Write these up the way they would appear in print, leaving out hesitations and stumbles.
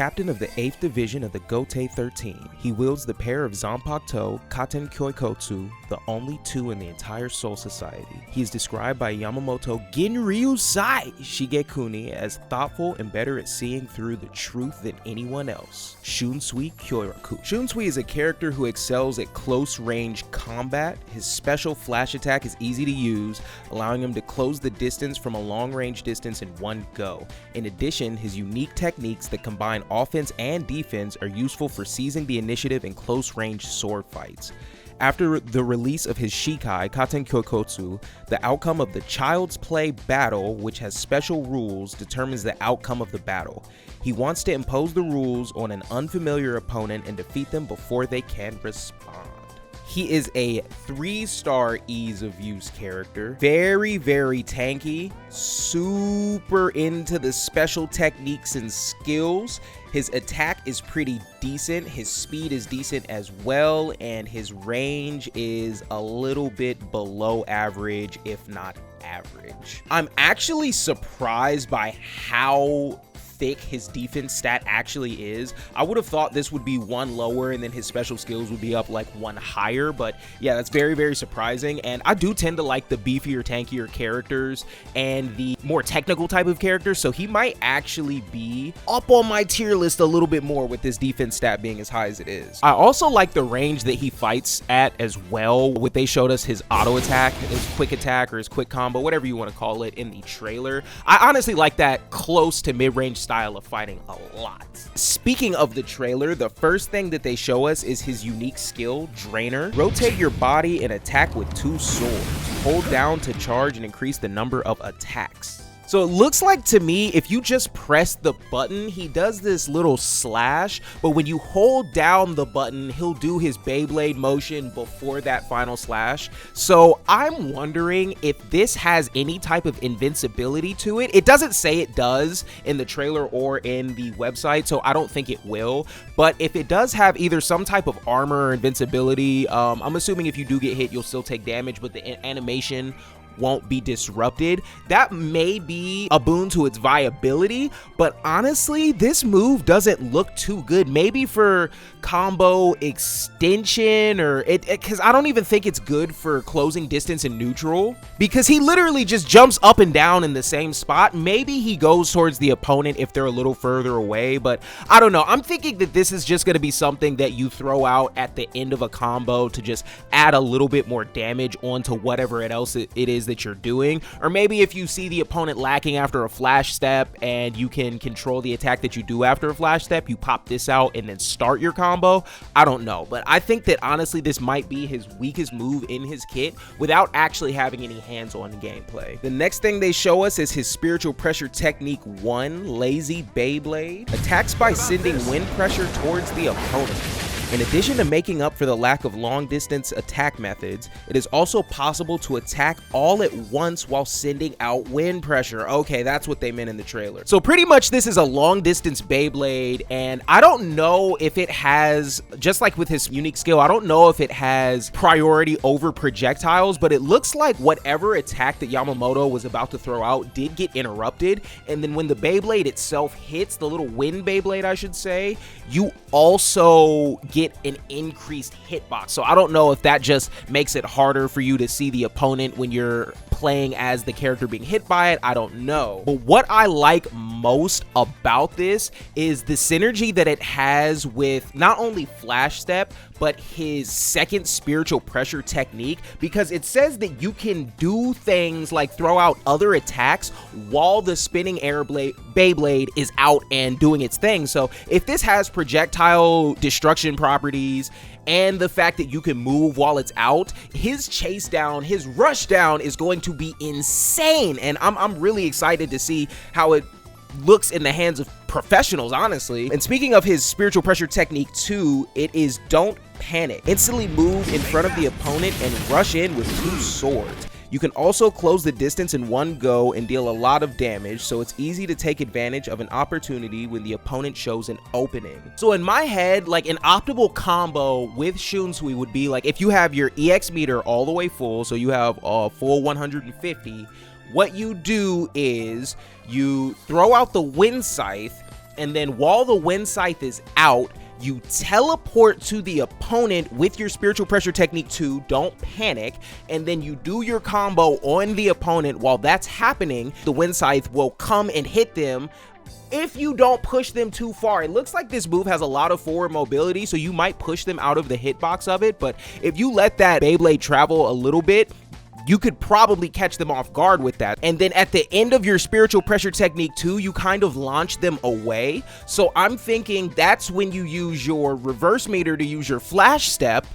captain of the 8th Division of the Gotei 13. He wields the pair of Zanpakuto, Katen Kyoikotsu, the only two in the entire Soul Society. He is described by Yamamoto Ginryu Sai Shigekuni as thoughtful and better at seeing through the truth than anyone else. Shunsui Kyoraku. Shunsui is a character who excels at close-range combat. His special flash attack is easy to use, allowing him to close the distance from a long-range distance in one go. In addition, his unique techniques that combine offense and defense are useful for seizing the initiative in close-range sword fights. After the release of his Shikai, Katen Kyoikotsu, the outcome of the Child's Play battle, which has special rules, determines the outcome of the battle. He wants to impose the rules on an unfamiliar opponent and defeat them before they can respond. He is a 3-star ease of use character. Very, very tanky, super into the special techniques and skills. His attack is pretty decent, his speed is decent as well, and his range is a little bit below average, if not average. I'm actually surprised by how thick his defense stat actually is. I would have thought this would be one lower and then his special skills would be up like one higher, but yeah, that's very, very surprising. And I do tend to like the beefier, tankier characters and the more technical type of characters, so he might actually be up on my tier list a little bit more with this defense stat being as high as it is. I also like the range that he fights at as well. What they showed us, his auto attack, his quick attack, or his quick combo, whatever you want to call it, in the trailer. I honestly like that close to mid-range style of fighting a lot. Speaking of the trailer, the first thing that they show us is his unique skill, Drainer. Rotate your body and attack with 2 swords. Hold down to charge and increase the number of attacks. So it looks like to me, if you just press the button, he does this little slash, but when you hold down the button, he'll do his Beyblade motion before that final slash. So I'm wondering if this has any type of invincibility to it. It doesn't say it does in the trailer or in the website, so I don't think it will. But if it does have either some type of armor or invincibility, I'm assuming if you do get hit, you'll still take damage, but the animation won't be disrupted. That may be a boon to its viability, but honestly, this move doesn't look too good. Maybe for combo extension, or because I don't even think it's good for closing distance and neutral, because he literally just jumps up and down in the same spot. Maybe he goes towards the opponent if they're a little further away, but I don't know. I'm thinking that this is just going to be something that you throw out at the end of a combo to just add a little bit more damage onto whatever else it is that you're doing. Or maybe if you see the opponent lacking after a flash step and you can control the attack that you do after a flash step, you pop this out and then start your combo. I don't know, but I think that honestly this might be his weakest move in his kit without actually having any hands-on gameplay. The next thing they show us is his spiritual pressure technique 1, Lazy Beyblade. Attacks by sending wind pressure towards the opponent. In addition to making up for the lack of long-distance attack methods, it is also possible to attack all at once while sending out wind pressure. Okay, that's what they meant in the trailer. So pretty much this is a long-distance Beyblade, and I don't know if it has, just like with his unique skill, I don't know if it has priority over projectiles, but it looks like whatever attack that Yamamoto was about to throw out did get interrupted, and then when the Beyblade itself hits, the little wind Beyblade I should say, you also get an increased hitbox. So I don't know if that just makes it harder for you to see the opponent when you're playing as the character being hit by it. I don't know. But what I like most about this is the synergy that it has with not only Flash Step, but his second spiritual pressure technique, because it says that you can do things like throw out other attacks while the spinning air Beyblade is out and doing its thing. So if this has projectile destruction properties and the fact that you can move while it's out, his chase down, his rush down is going to be insane. And I'm really excited to see how it looks in the hands of professionals, honestly. And speaking of his spiritual pressure technique 2, it is Don't Panic. Instantly move in front of the opponent and rush in with 2 swords. You can also close the distance in one go and deal a lot of damage, so it's easy to take advantage of an opportunity when the opponent shows an opening. So in my head, like an optimal combo with Shunsui would be like if you have your EX meter all the way full, so you have a full 150, what you do is you throw out the wind scythe and then while the Wind Scythe is out, you teleport to the opponent with your Spiritual Pressure Technique 2, don't panic, and then you do your combo on the opponent. While that's happening, the Wind Scythe will come and hit them if you don't push them too far. It looks like this move has a lot of forward mobility, so you might push them out of the hitbox of it, but if you let that Beyblade travel a little bit, you could probably catch them off guard with that. And then at the end of your Spiritual Pressure Technique 2, you kind of launch them away. So I'm thinking that's when you use your reverse meter to use your flash step,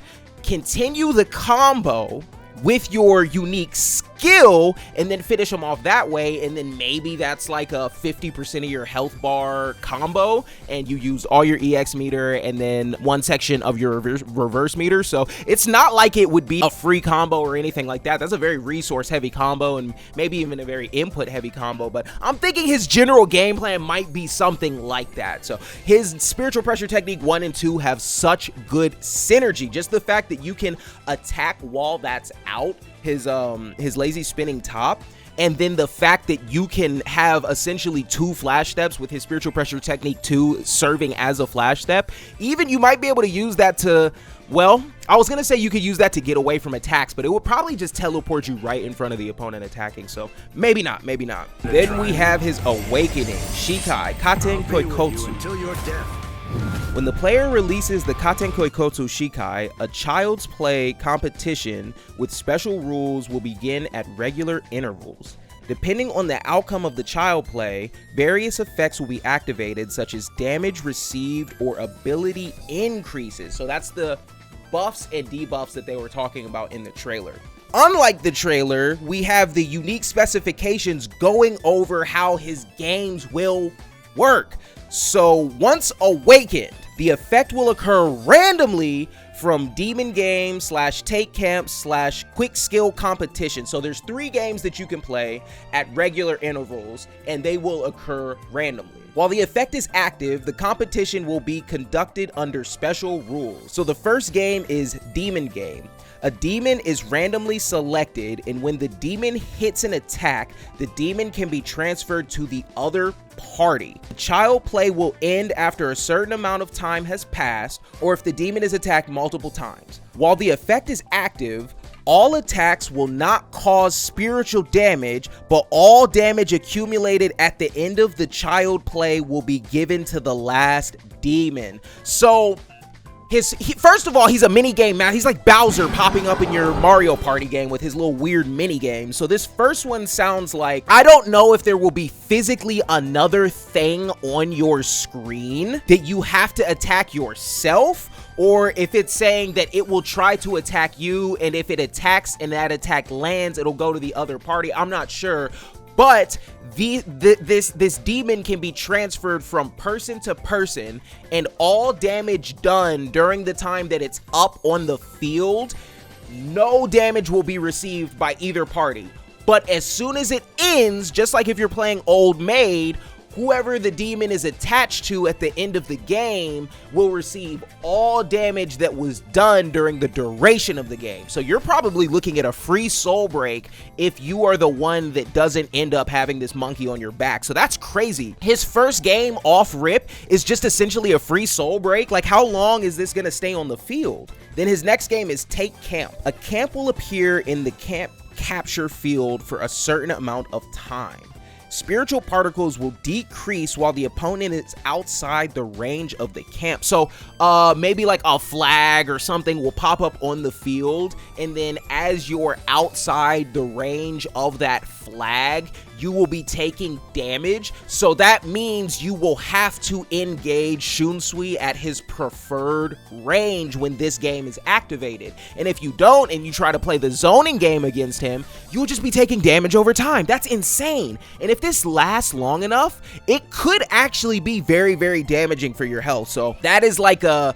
continue the combo with your unique skill, and then finish them off that way. And then maybe that's like a 50% of your health bar combo, and you use all your EX meter and then one section of your reverse meter. So it's not like it would be a free combo or anything like that. That's a very resource heavy combo, and maybe even a very input heavy combo, but I'm thinking his general game plan might be something like that. So his Spiritual Pressure Technique 1 and 2 have such good synergy. Just the fact that you can attack while that's out, his lazy spinning top, and then the fact that you can have essentially 2 flash steps with his Spiritual Pressure Technique 2 serving as a flash step. Even you might be able to use that to, well, I was gonna say you could use that to get away from attacks, but it would probably just teleport you right in front of the opponent attacking, so maybe not, maybe not. Then we have his Awakening, Shikai, Katen Koikotsu. Until your death. When the player releases the Katen Koikotsu Shikai, a Child's Play competition with special rules will begin at regular intervals. Depending on the outcome of the Child Play, various effects will be activated, such as damage received or ability increases. So that's the buffs and debuffs that they were talking about in the trailer. Unlike the trailer, we have the unique specifications going over how his games will work. So once awakened, the effect will occur randomly from Demon Game / Take Camp / Quick Skill Competition. So there's 3 games that you can play at regular intervals, and they will occur randomly. While the effect is active, the competition will be conducted under special rules. So the first game is Demon Game. A demon is randomly selected, and when the demon hits an attack, the demon can be transferred to the other party. The Child Play will end after a certain amount of time has passed, or if the demon is attacked multiple times. While the effect is active, all attacks will not cause spiritual damage, but all damage accumulated at the end of the Child Play will be given to the last demon. So first of all, he's a mini game man. He's like Bowser popping up in your Mario Party game with his little weird mini game. So this first one sounds like, I don't know if there will be physically another thing on your screen that you have to attack yourself, or if it's saying that it will try to attack you, and if it attacks and that attack lands, it'll go to the other party. I'm not sure. But this demon can be transferred from person to person, and all damage done during the time that it's up on the field, no damage will be received by either party. But as soon as it ends, just like if you're playing Old Maid, whoever the demon is attached to at the end of the game will receive all damage that was done during the duration of the game. So you're probably looking at a free soul break if you are the one that doesn't end up having this monkey on your back. So that's crazy. His first game off rip is just essentially a free soul break. Like, how long is this gonna stay on the field? Then his next game is Take Camp. A camp will appear in the camp capture field for a certain amount of time. Spiritual particles will decrease while the opponent is outside the range of the camp. So maybe like a flag or something will pop up on the field, and then as you're outside the range of that flag, you will be taking damage. So that means you will have to engage Shunsui at his preferred range when this game is activated. And if you don't, and you try to play the zoning game against him, you'll just be taking damage over time. That's insane. And if this lasts long enough, it could actually be very, very damaging for your health. So that is like a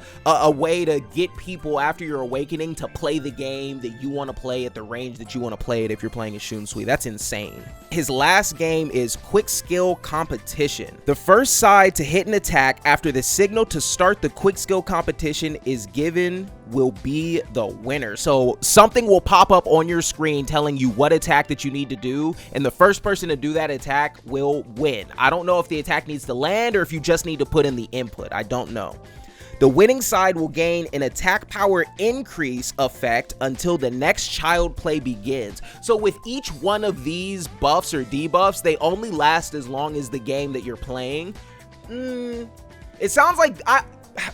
way to get people after your awakening to play the game that you want to play at the range that you want to play it if you're playing a Shunsui. That's insane. His last last game is quick skill competition. The first side to hit an attack after the signal to start the quick skill competition is given will be the winner. So something will pop up on your screen telling you what attack that you need to do, and the first person to do that attack will win. I don't know if the attack needs to land or if you just need to put in the input. I don't know. The winning side will gain an attack power increase effect until the next child play begins. So with each one of these buffs or debuffs, they only last as long as the game that you're playing. It sounds like,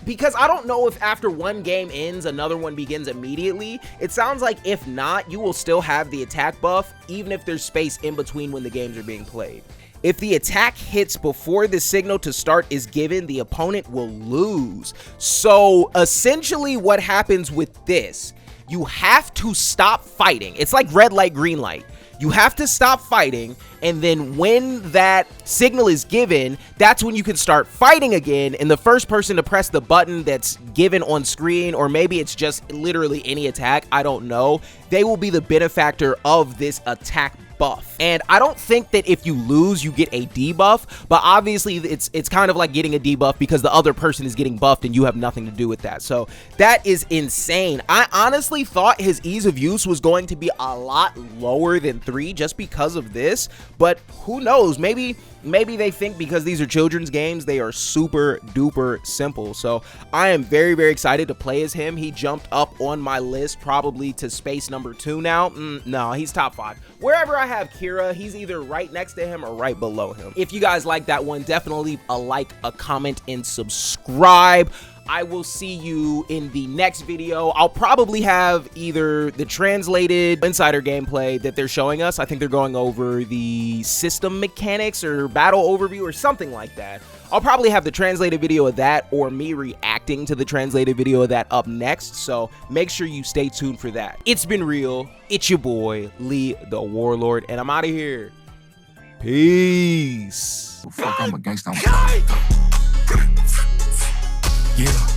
because I don't know if after one game ends, another one begins immediately. It sounds like if not, you will still have the attack buff, even if there's space in between when the games are being played. If the attack hits before the signal to start is given, the opponent will lose. So essentially what happens with this, you have to stop fighting. It's like red light, green light. You have to stop fighting, and then when that signal is given, that's when you can start fighting again, and the first person to press the button that's given on screen, or maybe it's just literally any attack, I don't know, they will be the benefactor of this attack buff. And I don't think that if you lose you get a debuff, but obviously it's kind of like getting a debuff because the other person is getting buffed and you have nothing to do with that. So that is insane. I honestly thought his ease of use was going to be a lot lower than 3 just because of this, but who knows, maybe they think because these are children's games they are super duper simple. So I am very, very excited to play as him. He jumped up on my list probably to space number 2 now. No, he's top 5. Wherever I have Kira, he's either right next to him or right below him. If you guys like that one, definitely leave a like, a comment, and subscribe. I will see you in the next video. I'll probably have either the translated insider gameplay that they're showing us. I think they're going over the system mechanics or battle overview or something like that. I'll probably have the translated video of that or me reacting to the translated video of that up next. So make sure you stay tuned for that. It's been real. It's your boy, Lee the Warlord, and I'm out of here. Peace. Fuck, I'm a gangsta. Yeah.